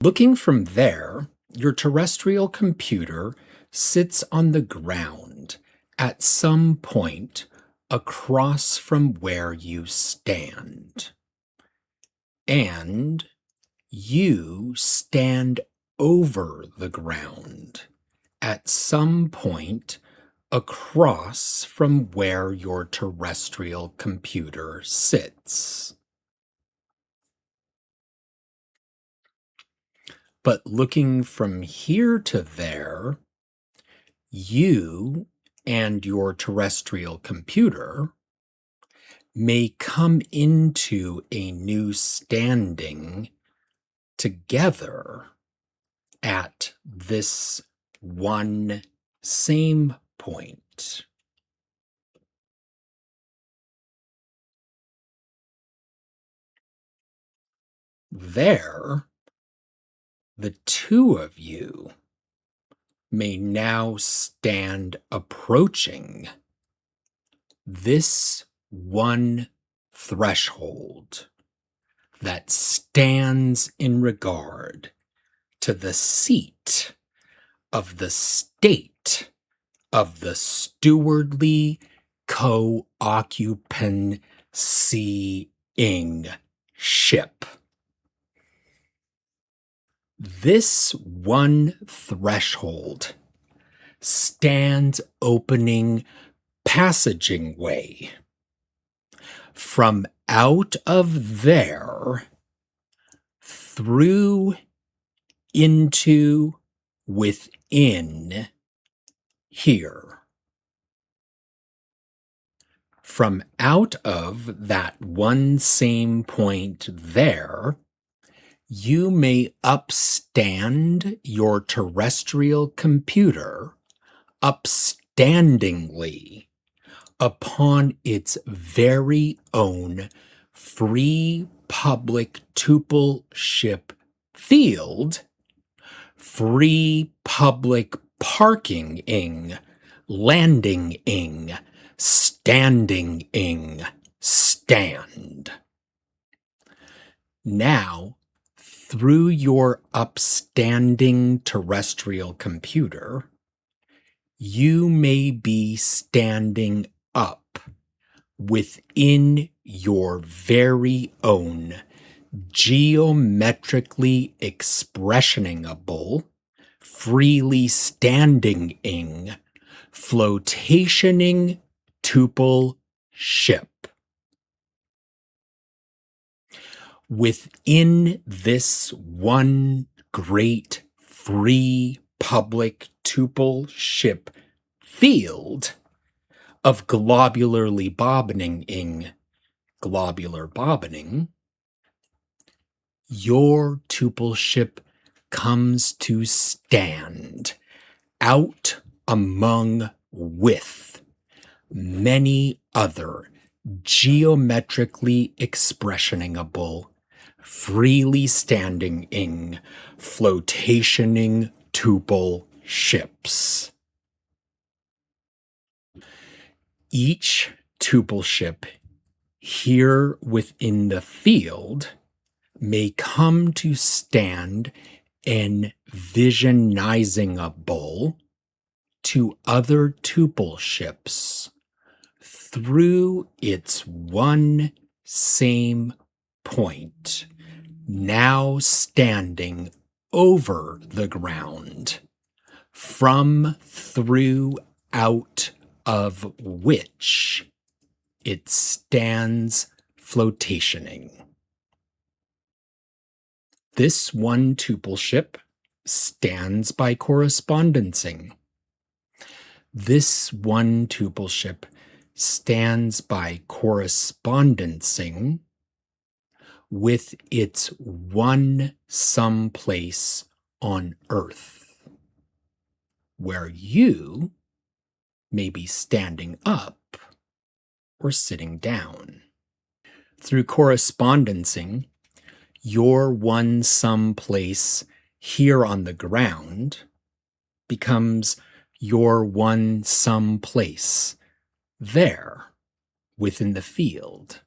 Looking from there, your terrestrial computer sits on the ground at some point across from where you stand. And you stand over the ground at some point across from where your terrestrial computer sits. But looking from here to there, you and your terrestrial computer may come into a new standing together at this one same point. There, the two of you may now stand approaching this one threshold that stands in regard to the seat of the state of the stewardly co-occupancying ship. This one threshold stands opening passagingway. From out of there, through into within here. From out of that one same point there, you may upstand your terrestrial computer upstandingly upon its very own free public Tuple Ship field, free public parking-ing, landing-ing, standing-ing, stand. Now, through your upstanding terrestrial computer, you may be standing up within your very own geometrically expressioningable, freely standing-ing, floatationing Tuple Ship. Within this one great free public Tuple Ship field of globularly bobbininging, globular bobbining, your Tuple Ship comes to stand out among with many other geometrically expressioningable, freely standing-ing, floatationing Tuple ships. Each Tuple ship here within the field may come to stand envisionizingable to other Tuple ships through its one same point, now standing over the ground, from throughout of which it stands floatationing. This one Tuple ship stands by correspondencing. This one Tuple ship stands by correspondencing with its one someplace on Earth, where you may be standing up or sitting down. Through correspondencing, your one someplace here on the ground becomes your one someplace there within the field.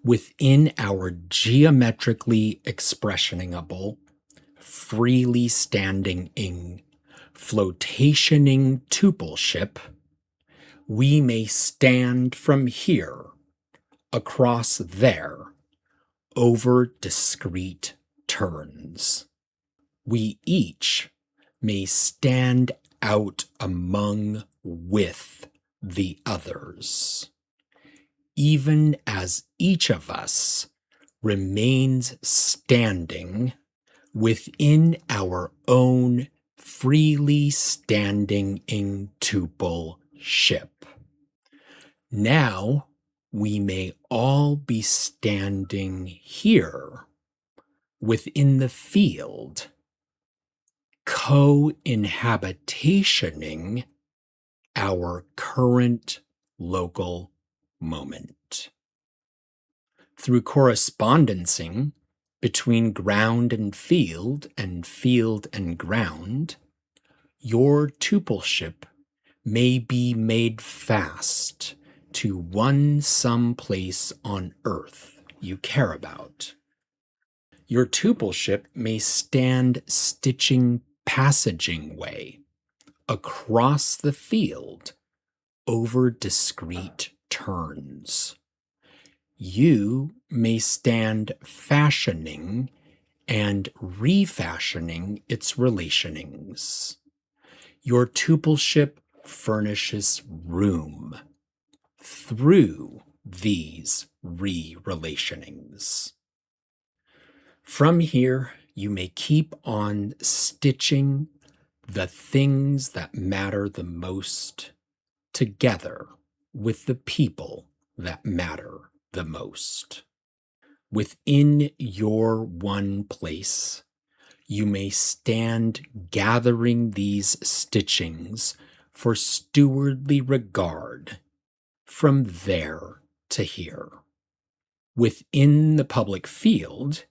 within our geometrically expressioningable, freely standing-ing, floatationing Tuple Ship, we may stand from here, across there, over discrete turns. We each may stand out among with the others, even as each of us remains standing within our own freely standing-ing Tuple Ship. Now we may all be standing here within the field, co-inhabitationing our current local moment. Through correspondencing between ground and field and ground, your Tuple Ship may be made fast to one someplace on Earth you care about. Your Tuple Ship may stand stitching passagingway across the field over discrete turns. You may stand fashioning and refashioning its relationings. Your Tuple Ship furnishes room through these re-relationings. From here, you may keep on stitching the things that matter the most together with the people that matter the most. Within your one place, you may stand gathering these stitchings for stewardly regard from there to here. Within the public field,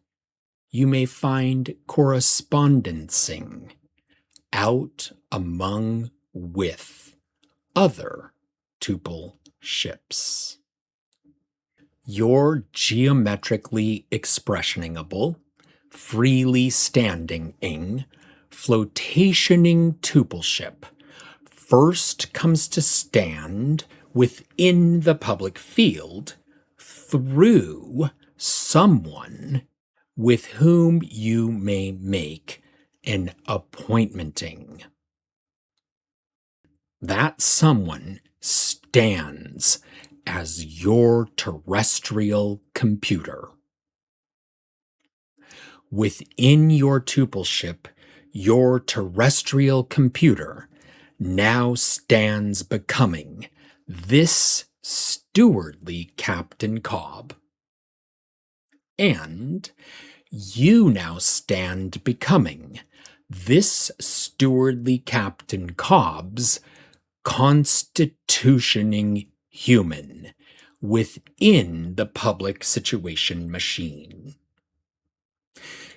you may find correspondencing out among with other Tuple ships. Your geometrically expressioningable, freely standing-ing, floatationing Tuple Ship first comes to stand within the public field through someone with whom you may make an appointmenting. That someone stands as your terrestrial computer. Within your Tuple Ship, your terrestrial computer now stands becoming this stewardly Captain Cobb. And you now stand becoming this stewardly Captain Cobb's constitutioning human within the public situation machine.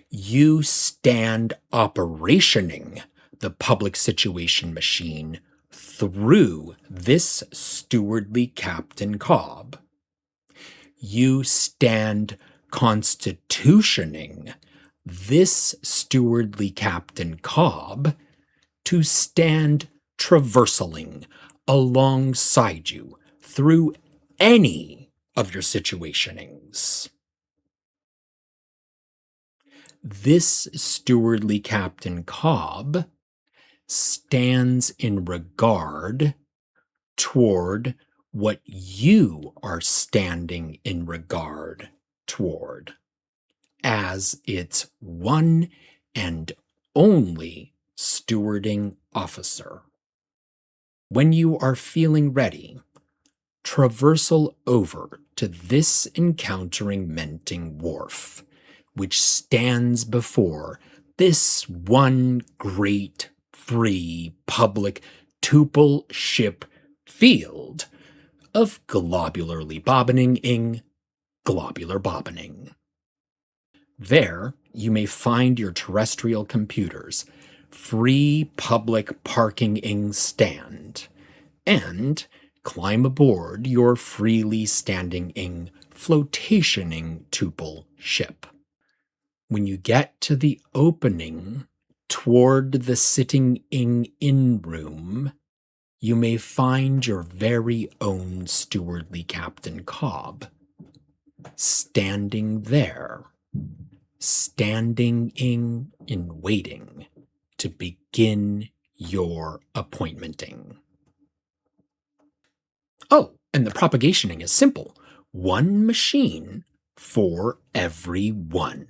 You stand operationing the public situation machine through this stewardly Captain Cobb. You stand constitutioning this stewardly Captain Cobb to stand traversaling alongside you through any of your situationings. This stewardly Captain Cobb stands in regard toward what you are standing in regard toward as its one and only stewarding officer. When you are feeling ready, traversal over to this encountering menting wharf, which stands before this one great free public Tuple Ship field of globularly bobbininging, globular bobbining. There you may find your terrestrial computer's free public parking-ing stand and climb aboard your freely standing-ing floatationing Tuple Ship. When you get to the opening toward the sitting-in room, you may find your very own stewardly Captain Cobb, standing there, standing in waiting to begin your appointmenting. Oh, and the propagationing is simple. One machine for every one.